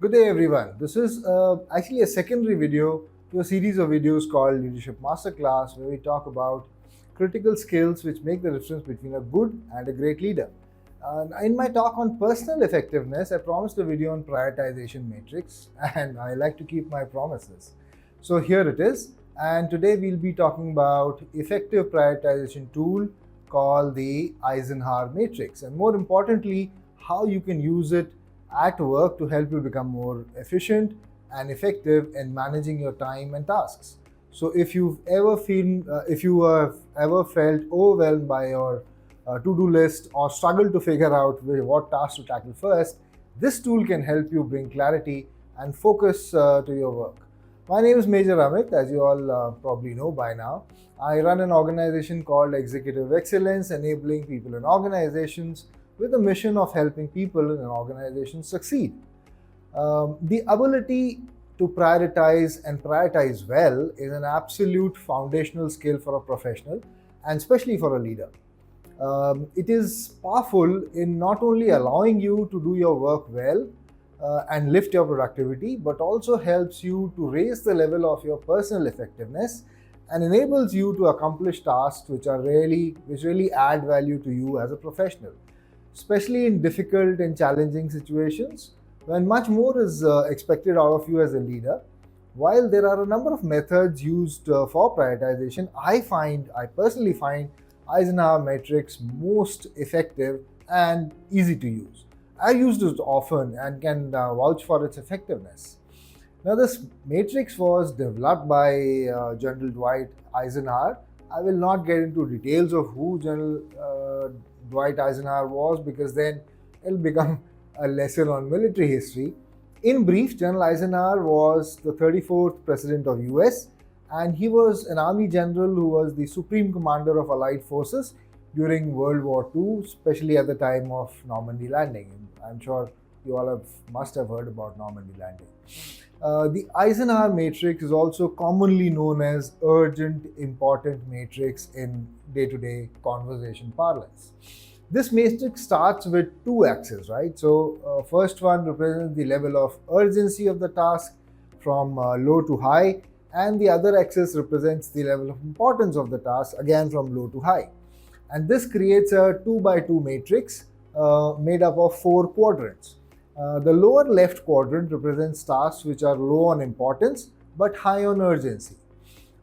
Good day, everyone. This is actually a secondary video to a series of videos called Leadership Masterclass, where we talk about critical skills which make the difference between a good and a great leader. In my talk on personal effectiveness, I promised a video on prioritization matrix, and I like to keep my promises. So here it is, and today we'll be talking about effective prioritization tool called the Eisenhower Matrix, and more importantly, how you can use it at work to help you become more efficient and effective in managing your time and tasks. So if you have ever felt overwhelmed by your to-do list or struggle to figure out what tasks to tackle first, this tool can help you bring clarity and focus to your work. My name is Major Amit, as you all probably know by now. I run an organization called Executive Excellence, enabling people in organizations with the mission of helping people in an organization succeed. The ability to prioritize and prioritize well is an absolute foundational skill for a professional and especially for a leader. It is powerful in not only allowing you to do your work well and lift your productivity, but also helps you to raise the level of your personal effectiveness and enables you to accomplish tasks which really add value to you as a professional, especially in difficult and challenging situations when much more is expected out of you as a leader. While there are a number of methods used for prioritization, I personally find Eisenhower Matrix most effective and easy to use. I used it often and can vouch for its effectiveness. Now, this matrix was developed by General Dwight Eisenhower. I will not get into details of who General Dwight Eisenhower was, because then it'll become a lesson on military history. In brief, General Eisenhower was the 34th President of US, and he was an army general who was the supreme commander of Allied forces during World War II, especially at the time of Normandy landing. I'm sure you all must have heard about Normandy landing. The Eisenhower Matrix is also commonly known as urgent important matrix in day-to-day conversation parlance. This matrix starts with two axes, right? So first one represents the level of urgency of the task from low to high, and the other axis represents the level of importance of the task, again from low to high. And this creates a 2 by 2 matrix made up of 4 quadrants. The lower left quadrant represents tasks which are low on importance but high on urgency.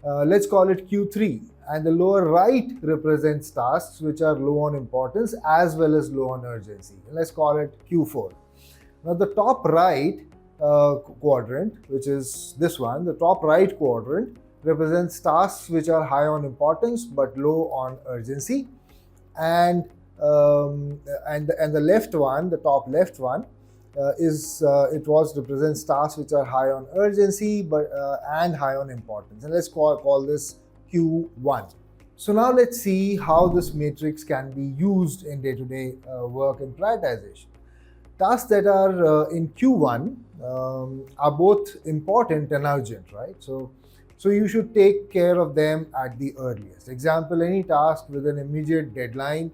Let's call it Q3. And the lower right represents tasks which are low on importance as well as low on urgency. Let's call it Q4. Now, the top right quadrant, which is this one, the top right quadrant represents tasks which are high on importance but low on urgency. And the left one, the top left one, represents tasks which are high on urgency and high on importance. And let's call this Q1. So now let's see how this matrix can be used in day-to-day work and prioritization. Tasks that are in Q1 are both important and urgent, right? So you should take care of them at the earliest. Example, any task with an immediate deadline,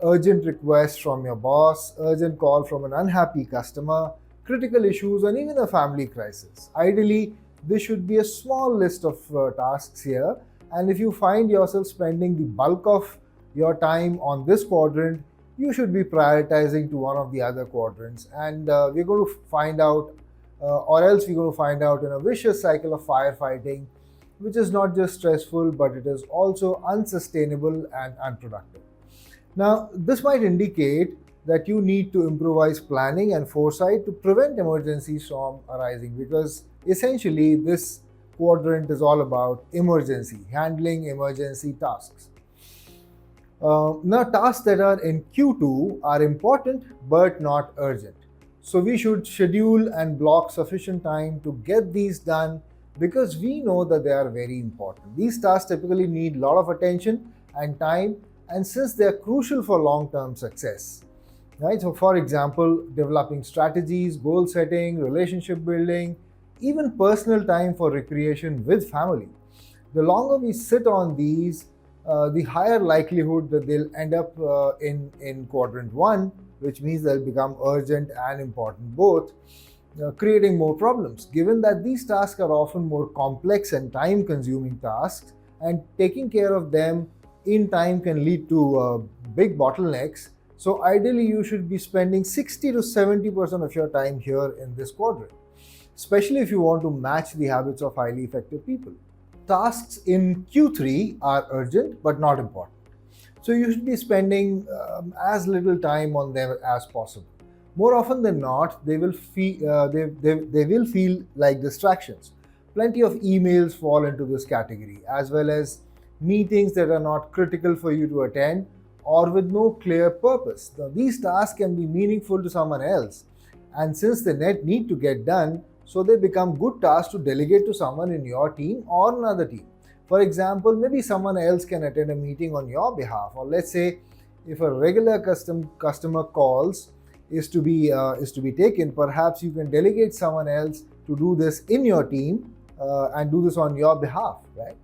urgent request from your boss, urgent call from an unhappy customer, critical issues, and even a family crisis. Ideally, this should be a small list of tasks here. And if you find yourself spending the bulk of your time on this quadrant, you should be prioritizing to one of the other quadrants. And we're going to find out, or else we're going to find out in a vicious cycle of firefighting, which is not just stressful, but it is also unsustainable and unproductive. Now, this might indicate that you need to improvise planning and foresight to prevent emergencies from arising, because essentially this quadrant is all about emergency, handling emergency tasks. Now, tasks that are in Q2 are important but not urgent. So we should schedule and block sufficient time to get these done, because we know that they are very important. These tasks typically need a lot of attention and time, and since they are crucial for long-term success, right? So for example, developing strategies, goal setting, relationship building, even personal time for recreation with family. The longer we sit on these, the higher likelihood that they'll end up in quadrant 1, which means they'll become urgent and important both. creating more problems. Given that these tasks are often more complex and time consuming tasks, and taking care of them in time can lead to big bottlenecks. So, ideally, you should be spending 60 to 70% of your time here in this quadrant, especially if you want to match the habits of highly effective people. Tasks in Q3 are urgent but not important. So you should be spending as little time on them as possible. More often than not, they will feel like distractions. Plenty of emails fall into this category, as well as meetings that are not critical for you to attend or with no clear purpose. Now, these tasks can be meaningful to someone else, and since they need to get done, so they become good tasks to delegate to someone in your team or another team. For example, maybe someone else can attend a meeting on your behalf, or let's say if a regular customer calls is to be taken, perhaps you can delegate someone else to do this in your team and do this on your behalf, right?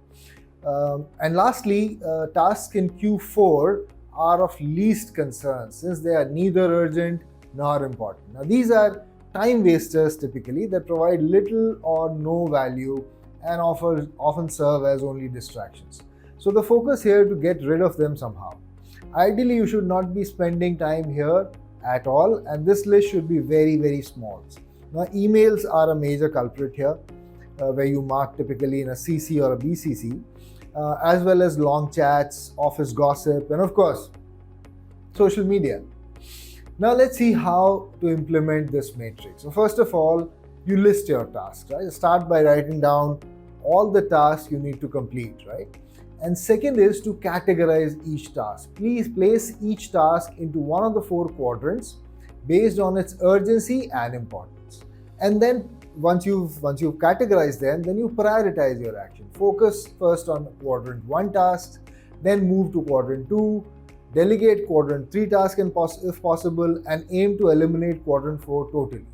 And lastly, tasks in Q4 are of least concern since they are neither urgent nor important. Now, these are time wasters typically that provide little or no value and often serve as only distractions. So the focus here to get rid of them somehow. Ideally, you should not be spending time here at all, and this list should be very, very small. Now, emails are a major culprit here, where you mark typically in a CC or a BCC, as well as long chats, office gossip, and of course, social media. Now let's see how to implement this matrix. So first of all, you list your tasks, right? Start by writing down all the tasks you need to complete, right? And second is to categorize each task. Please place each task into one of the 4 quadrants based on its urgency and importance. And then once you've categorized them, then you prioritize your action. Focus first on quadrant 1 tasks, then move to quadrant 2, delegate quadrant 3 tasks if possible, and aim to eliminate quadrant 4 totally.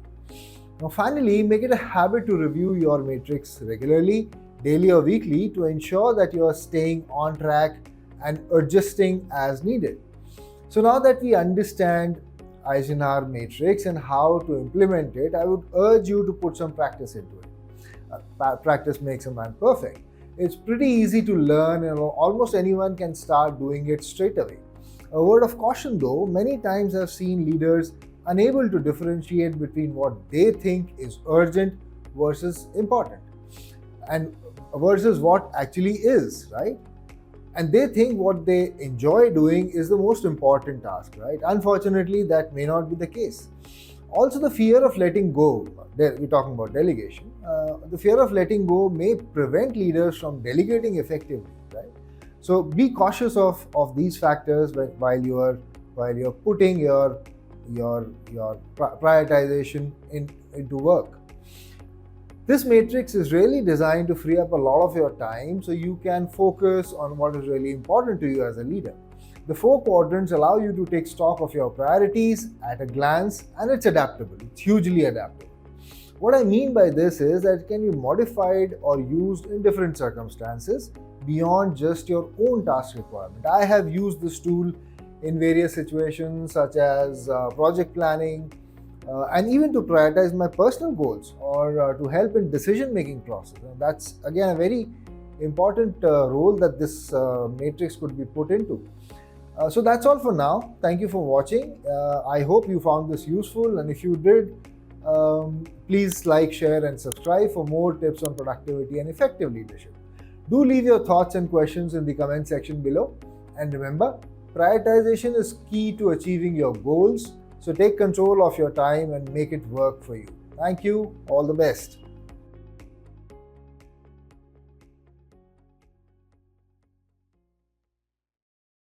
Now finally, make it a habit to review your matrix regularly, daily or weekly, to ensure that you are staying on track and adjusting as needed. So now that we understand Eisenhower Matrix and how to implement it, I would urge you to put some practice into it. Practice makes a man perfect. It's pretty easy to learn and almost anyone can start doing it straight away. A word of caution though, many times I've seen leaders unable to differentiate between what they think is urgent versus important and versus what actually is, right? And they think what they enjoy doing is the most important task, right? Unfortunately, that may not be the case. Also, the fear of letting go, we're talking about delegation, the fear of letting go may prevent leaders from delegating effectively, right? So be cautious of these factors while you're putting your prioritization into work. This matrix is really designed to free up a lot of your time so you can focus on what is really important to you as a leader. The 4 quadrants allow you to take stock of your priorities at a glance, and it's adaptable. It's hugely adaptable. What I mean by this is that it can be modified or used in different circumstances beyond just your own task requirement. I have used this tool in various situations such as project planning, and even to prioritize my personal goals or to help in decision-making process. And that's again a very important role that this matrix could be put into. So that's all for now. Thank you for watching. I hope you found this useful, and if you did, please like, share, and subscribe for more tips on productivity and effective leadership. Do leave your thoughts and questions in the comment section below. And remember, prioritization is key to achieving your goals. So take control of your time and make it work for you. Thank you. All the best.